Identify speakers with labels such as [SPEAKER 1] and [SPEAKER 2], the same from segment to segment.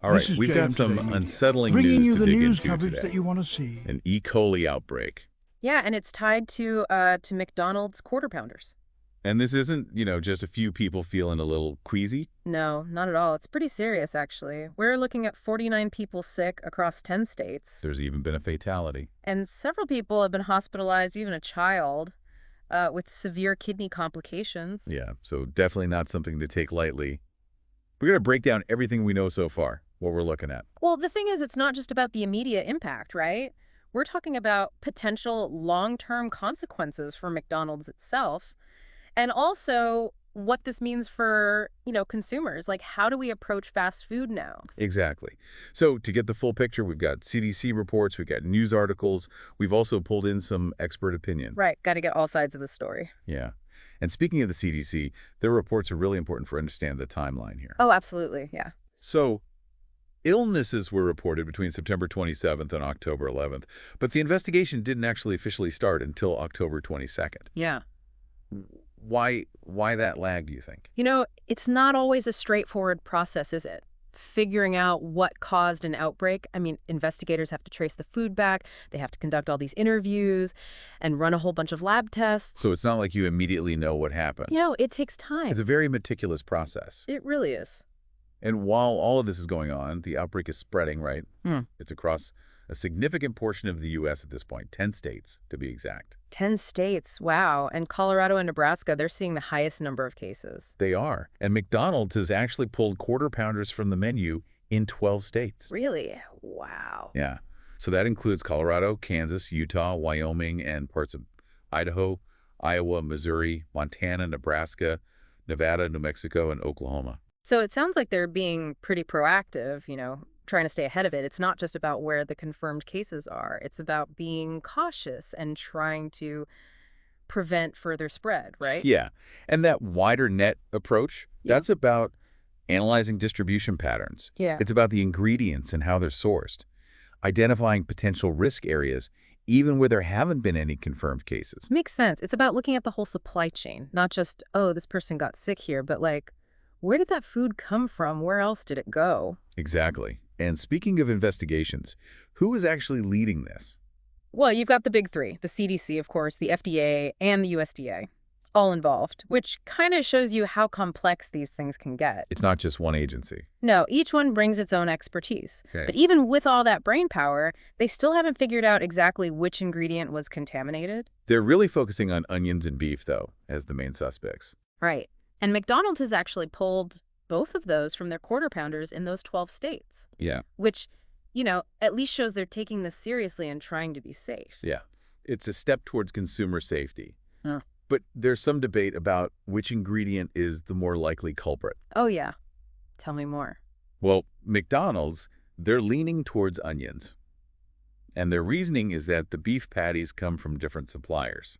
[SPEAKER 1] All
[SPEAKER 2] This
[SPEAKER 1] right,
[SPEAKER 2] is
[SPEAKER 1] we've got
[SPEAKER 2] JM
[SPEAKER 1] some
[SPEAKER 2] Today Media,
[SPEAKER 1] unsettling
[SPEAKER 2] bringing
[SPEAKER 1] news
[SPEAKER 2] you
[SPEAKER 1] to
[SPEAKER 2] the
[SPEAKER 1] dig
[SPEAKER 2] news
[SPEAKER 1] into
[SPEAKER 2] coverage
[SPEAKER 1] today.
[SPEAKER 2] that you want to see.
[SPEAKER 1] An E. coli outbreak.
[SPEAKER 3] Yeah, and it's tied to McDonald's Quarter Pounders.
[SPEAKER 1] And this isn't, just a few people feeling a little queasy.
[SPEAKER 3] No, not at all. It's pretty serious, actually. We're looking at 49 people sick across 10 states.
[SPEAKER 1] There's even been a fatality.
[SPEAKER 3] And several people have been hospitalized, even a child, with severe kidney complications.
[SPEAKER 1] Yeah, so definitely not something to take lightly. We're going to break down everything we know so far, what we're looking at.
[SPEAKER 3] Well, the thing is, it's not just about the immediate impact, right? We're talking about potential long-term consequences for McDonald's itself, and also what this means for, consumers. Like, how do we approach fast food now?
[SPEAKER 1] Exactly. So to get the full picture, we've got CDC reports, we've got news articles, we've also pulled in some expert opinions.
[SPEAKER 3] Right, got to get all sides of the story.
[SPEAKER 1] Yeah. And speaking of the CDC, their reports are really important for understanding the timeline here.
[SPEAKER 3] Oh, absolutely, yeah.
[SPEAKER 1] So illnesses were reported between September 27th and October 11th, but the investigation didn't actually officially start until October 22nd.
[SPEAKER 3] Yeah.
[SPEAKER 1] Why that lag, do you think?
[SPEAKER 3] It's not always a straightforward process, is it? Figuring out what caused an outbreak. I mean, investigators have to trace the food back, they have to conduct all these interviews, and run a whole bunch of lab tests.
[SPEAKER 1] So it's not like you immediately know what happened.
[SPEAKER 3] It takes time.
[SPEAKER 1] It's a very meticulous process.
[SPEAKER 3] It really is.
[SPEAKER 1] And while all of this is going on, the outbreak is spreading, right? It's across a significant portion of the U.S. at this point, 10 states to be exact.
[SPEAKER 3] 10 states, wow. And Colorado and Nebraska, they're seeing the highest number of cases.
[SPEAKER 1] They are. And McDonald's has actually pulled Quarter Pounders from the menu in 12 states.
[SPEAKER 3] Really? Wow.
[SPEAKER 1] Yeah. So that includes Colorado, Kansas, Utah, Wyoming, and parts of Idaho, Iowa, Missouri, Montana, Nebraska, Nevada, New Mexico, and Oklahoma.
[SPEAKER 3] So it sounds like they're being pretty proactive, trying to stay ahead of it. It's not just about where the confirmed cases are. It's about being cautious and trying to prevent further spread, right?
[SPEAKER 1] Yeah. And that wider net approach, that's about analyzing distribution patterns.
[SPEAKER 3] Yeah.
[SPEAKER 1] It's about the ingredients and how they're sourced, identifying potential risk areas, even where there haven't been any confirmed cases.
[SPEAKER 3] Makes sense. It's about looking at the whole supply chain, not just, oh, this person got sick here, but like, where did that food come from? Where else did it go?
[SPEAKER 1] Exactly. And speaking of investigations, who is actually leading this?
[SPEAKER 3] Well, you've got the big three, the CDC, of course, the FDA, and the USDA, all involved, which kind of shows you how complex these things can get.
[SPEAKER 1] It's not just one agency.
[SPEAKER 3] No, each one brings its own expertise.
[SPEAKER 1] Okay.
[SPEAKER 3] But even with all that brain power, they still haven't figured out exactly which ingredient was contaminated.
[SPEAKER 1] They're really focusing on onions and beef, though, as the main suspects.
[SPEAKER 3] Right. And McDonald's has actually pulled both of those from their Quarter Pounders in those 12 states.
[SPEAKER 1] Yeah.
[SPEAKER 3] Which, at least shows they're taking this seriously and trying to be safe.
[SPEAKER 1] Yeah. It's a step towards consumer safety.
[SPEAKER 3] Huh.
[SPEAKER 1] But there's some debate about which ingredient is the more likely culprit.
[SPEAKER 3] Oh, yeah. Tell me more.
[SPEAKER 1] Well, McDonald's, they're leaning towards onions. And their reasoning is that the beef patties come from different suppliers,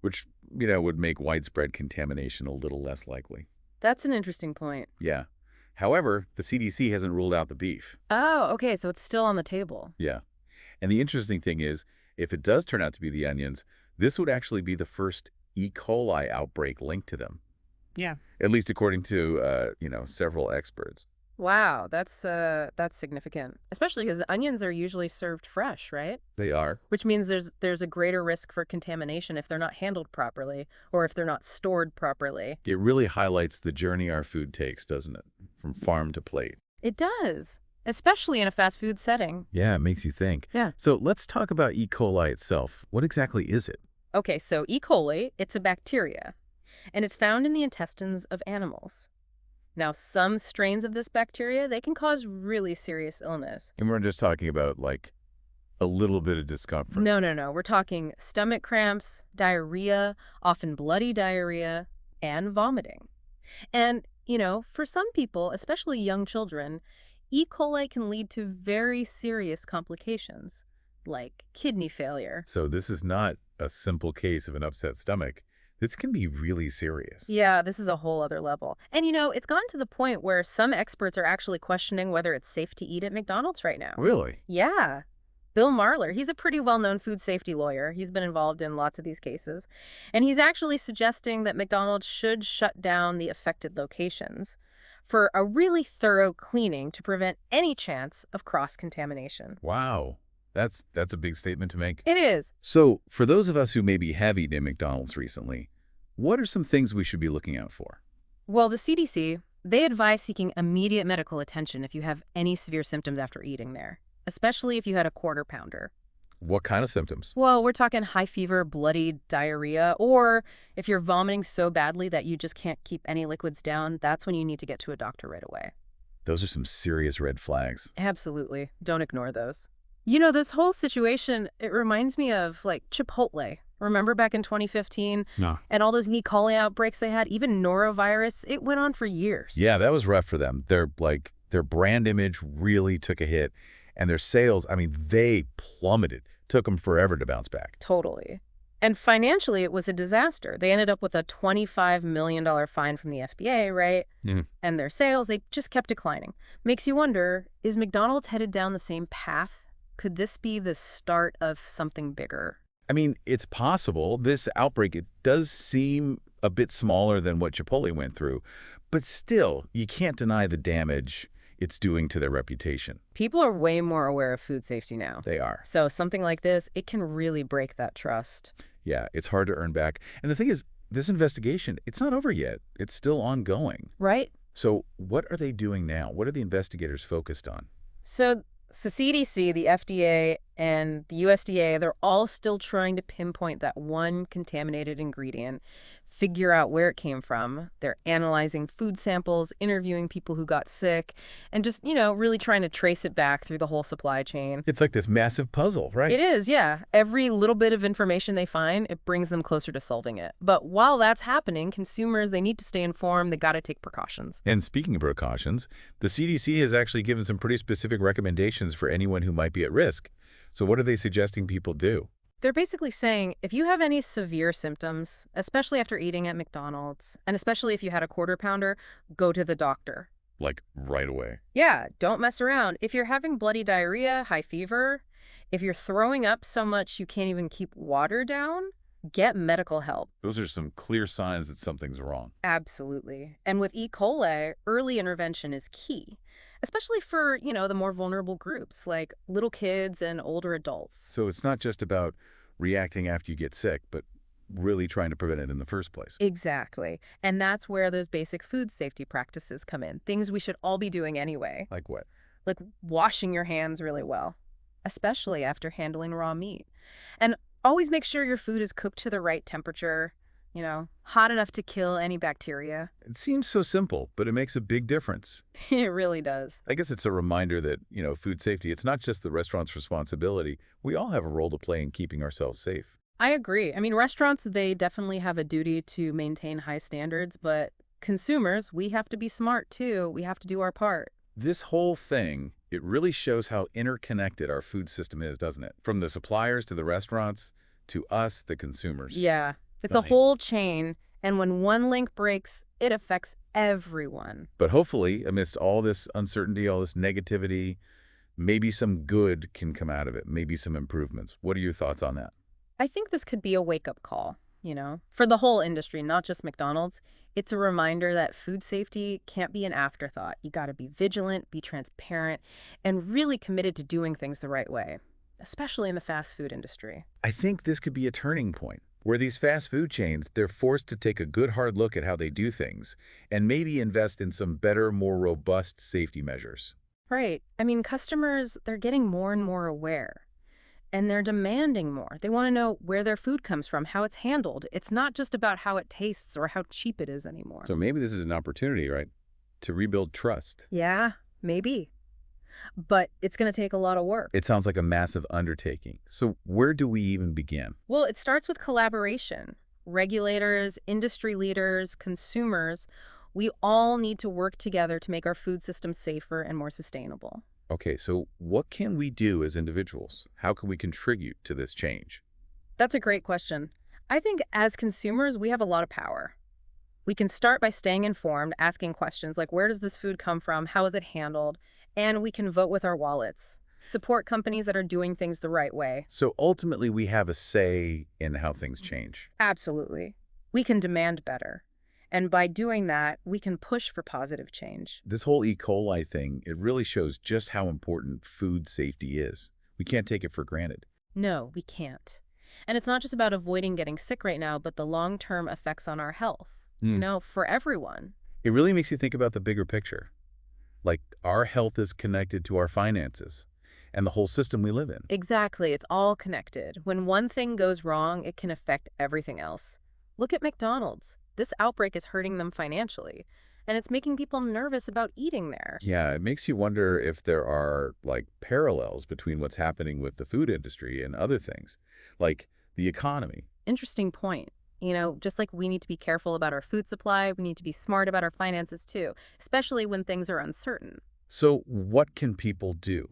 [SPEAKER 1] which, would make widespread contamination a little less likely.
[SPEAKER 3] That's an interesting point.
[SPEAKER 1] Yeah. However, the CDC hasn't ruled out the beef.
[SPEAKER 3] Oh, okay, so it's still on the table.
[SPEAKER 1] Yeah. And the interesting thing is, if it does turn out to be the onions, this would actually be the first E. coli outbreak linked to them.
[SPEAKER 3] Yeah.
[SPEAKER 1] At least according to, several experts.
[SPEAKER 3] Wow, that's significant, especially because onions are usually served fresh, right?
[SPEAKER 1] They are.
[SPEAKER 3] Which means there's a greater risk for contamination if they're not handled properly or if they're not stored properly.
[SPEAKER 1] It really highlights the journey our food takes, doesn't it? From farm to plate.
[SPEAKER 3] It does, especially in a fast food setting.
[SPEAKER 1] Yeah, it makes you think.
[SPEAKER 3] Yeah.
[SPEAKER 1] So let's talk about E. coli itself. What exactly is it?
[SPEAKER 3] Okay, so E. coli, it's a bacteria, and it's found in the intestines of animals. Now, some strains of this bacteria, they can cause really serious illness.
[SPEAKER 1] And we're just talking about, like, a little bit of discomfort.
[SPEAKER 3] No. We're talking stomach cramps, diarrhea, often bloody diarrhea, and vomiting. And, for some people, especially young children, E. coli can lead to very serious complications, like kidney failure.
[SPEAKER 1] So this is not a simple case of an upset stomach. This can be really serious.
[SPEAKER 3] Yeah, this is a whole other level. And, it's gotten to the point where some experts are actually questioning whether it's safe to eat at McDonald's right now.
[SPEAKER 1] Really?
[SPEAKER 3] Yeah. Bill Marler, he's a pretty well-known food safety lawyer. He's been involved in lots of these cases. And he's actually suggesting that McDonald's should shut down the affected locations for a really thorough cleaning to prevent any chance of cross-contamination.
[SPEAKER 1] Wow. That's a big statement to make.
[SPEAKER 3] It is.
[SPEAKER 1] So, for those of us who maybe have eaten at McDonald's recently, what are some things we should be looking out for?
[SPEAKER 3] Well, the CDC, they advise seeking immediate medical attention if you have any severe symptoms after eating there, especially if you had a quarter pounder.
[SPEAKER 1] What kind of symptoms?
[SPEAKER 3] Well, we're talking high fever, bloody diarrhea, or if you're vomiting so badly that you just can't keep any liquids down, that's when you need to get to a doctor right away.
[SPEAKER 1] Those are some serious red flags.
[SPEAKER 3] Absolutely. Don't ignore those. You know, this whole situation, it reminds me of, like, Chipotle. Remember back in 2015?
[SPEAKER 1] No.
[SPEAKER 3] And all those coli outbreaks they had, even norovirus, it went on for years.
[SPEAKER 1] Yeah, that was rough for them. Their brand image really took a hit, and their sales, I mean, they plummeted. Took them forever to bounce back.
[SPEAKER 3] Totally. And financially, it was a disaster. They ended up with a $25 million fine from the FDA, right?
[SPEAKER 1] Mm.
[SPEAKER 3] And their sales, they just kept declining. Makes you wonder, is McDonald's headed down the same path? Could this be the start of something bigger?
[SPEAKER 1] I mean, it's possible. This outbreak, it does seem a bit smaller than what Chipotle went through, but still, you can't deny the damage it's doing to their reputation.
[SPEAKER 3] People are way more aware of food safety now.
[SPEAKER 1] They are.
[SPEAKER 3] So something like this, it can really break that trust.
[SPEAKER 1] Yeah, it's hard to earn back. And the thing is, this investigation, it's not over yet. It's still ongoing.
[SPEAKER 3] Right?
[SPEAKER 1] So what are they doing now? What are the investigators focused on?
[SPEAKER 3] So the CDC, the FDA, and the USDA, they're all still trying to pinpoint that one contaminated ingredient, figure out where it came from. They're analyzing food samples, interviewing people who got sick, and just, really trying to trace it back through the whole supply chain.
[SPEAKER 1] It's like this massive puzzle, right?
[SPEAKER 3] It is, yeah. Every little bit of information they find, it brings them closer to solving it. But while that's happening, consumers, they need to stay informed. They got to take precautions.
[SPEAKER 1] And speaking of precautions, the CDC has actually given some pretty specific recommendations for anyone who might be at risk. So what are they suggesting people do?
[SPEAKER 3] They're basically saying if you have any severe symptoms, especially after eating at McDonald's, and especially if you had a quarter pounder, go to the doctor.
[SPEAKER 1] Like right away.
[SPEAKER 3] Yeah, don't mess around. If you're having bloody diarrhea, high fever, if you're throwing up so much you can't even keep water down, get medical help.
[SPEAKER 1] Those are some clear signs that something's wrong.
[SPEAKER 3] Absolutely. And with E. coli, early intervention is key, especially for, the more vulnerable groups like little kids and older adults.
[SPEAKER 1] So it's not just about reacting after you get sick, but really trying to prevent it in the first place.
[SPEAKER 3] Exactly. And that's where those basic food safety practices come in, things we should all be doing anyway.
[SPEAKER 1] Like what?
[SPEAKER 3] Like washing your hands really well, especially after handling raw meat. And always make sure your food is cooked to the right temperature, hot enough to kill any bacteria.
[SPEAKER 1] It seems so simple, but it makes a big difference.
[SPEAKER 3] It really does.
[SPEAKER 1] I guess it's a reminder that, food safety, it's not just the restaurant's responsibility. We all have a role to play in keeping ourselves safe.
[SPEAKER 3] I agree. I mean, restaurants, they definitely have a duty to maintain high standards, but consumers, we have to be smart too. We have to do our part.
[SPEAKER 1] This whole thing, it really shows how interconnected our food system is, doesn't it? From the suppliers to the restaurants to us, the consumers.
[SPEAKER 3] Yeah. It's a whole chain, and when one link breaks, it affects everyone.
[SPEAKER 1] But hopefully, amidst all this uncertainty, all this negativity, maybe some good can come out of it, maybe some improvements. What are your thoughts on that?
[SPEAKER 3] I think this could be a wake-up call, for the whole industry, not just McDonald's. It's a reminder that food safety can't be an afterthought. You got to be vigilant, be transparent, and really committed to doing things the right way, especially in the fast food industry.
[SPEAKER 1] I think this could be a turning point, where these fast food chains, they're forced to take a good hard look at how they do things and maybe invest in some better, more robust safety measures.
[SPEAKER 3] Right. I mean, customers, they're getting more and more aware, and they're demanding more. They want to know where their food comes from, how it's handled. It's not just about how it tastes or how cheap it is anymore.
[SPEAKER 1] So maybe this is an opportunity, right, to rebuild trust.
[SPEAKER 3] Yeah, maybe. But it's going to take a lot of work.
[SPEAKER 1] It sounds like a massive undertaking. So where do we even begin?
[SPEAKER 3] Well, it starts with collaboration. Regulators, industry leaders, consumers, we all need to work together to make our food system safer and more sustainable.
[SPEAKER 1] Okay, so what can we do as individuals? How can we contribute to this change?
[SPEAKER 3] That's a great question. I think as consumers, we have a lot of power. We can start by staying informed, asking questions like, where does this food come from? How is it handled? And we can vote with our wallets. Support companies that are doing things the right way.
[SPEAKER 1] So ultimately, we have a say in how things change.
[SPEAKER 3] Absolutely. We can demand better. And by doing that, we can push for positive change.
[SPEAKER 1] This whole E. coli thing, it really shows just how important food safety is. We can't take it for granted.
[SPEAKER 3] No, we can't. And it's not just about avoiding getting sick right now, but the long-term effects on our health,
[SPEAKER 1] Hmm.
[SPEAKER 3] for everyone.
[SPEAKER 1] It really makes you think about the bigger picture. Like, our health is connected to our finances and the whole system we live in.
[SPEAKER 3] Exactly, it's all connected. When one thing goes wrong, it can affect everything else. Look at McDonald's. This outbreak is hurting them financially, and it's making people nervous about eating there.
[SPEAKER 1] Yeah, it makes you wonder if there are, like, parallels between what's happening with the food industry and other things, like the economy.
[SPEAKER 3] Interesting point. Just like we need to be careful about our food supply, we need to be smart about our finances too, especially when things are uncertain.
[SPEAKER 1] So what can people do?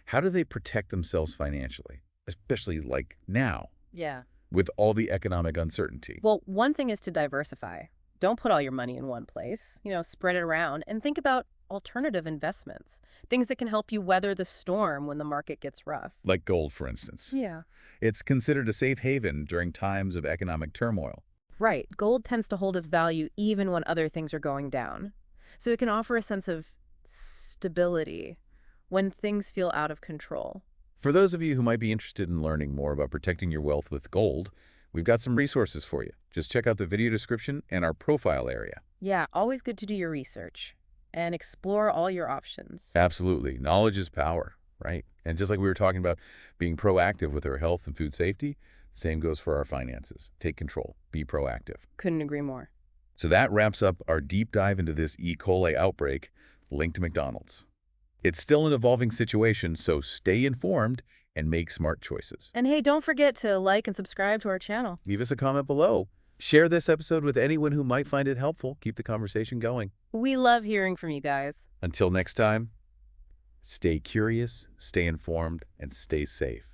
[SPEAKER 1] How do they protect themselves financially, especially like now
[SPEAKER 3] Yeah.
[SPEAKER 1] with all the economic uncertainty?
[SPEAKER 3] Well, one thing is to diversify. Don't put all your money in one place. Spread it around and think about alternative investments, things that can help you weather the storm when the market gets rough.
[SPEAKER 1] Like gold, for instance.
[SPEAKER 3] Yeah.
[SPEAKER 1] It's considered a safe haven during times of economic turmoil.
[SPEAKER 3] Right. Gold tends to hold its value even when other things are going down. So it can offer a sense of stability when things feel out of control.
[SPEAKER 1] For those of you who might be interested in learning more about protecting your wealth with gold, we've got some resources for you. Just check out the video description and our profile area.
[SPEAKER 3] Yeah, always good to do your research and explore all your options.
[SPEAKER 1] Absolutely. Knowledge is power, right? And just like we were talking about being proactive with our health and food safety, same goes for our finances. Take control. Be proactive.
[SPEAKER 3] Couldn't agree more.
[SPEAKER 1] So that wraps up our deep dive into this E. coli outbreak linked to McDonald's. It's still an evolving situation, so stay informed and make smart choices.
[SPEAKER 3] And hey, don't forget to like and subscribe to our channel.
[SPEAKER 1] Leave us a comment below. Share this episode with anyone who might find it helpful. Keep the conversation going.
[SPEAKER 3] We love hearing from you guys.
[SPEAKER 1] Until next time, stay curious, stay informed, and stay safe.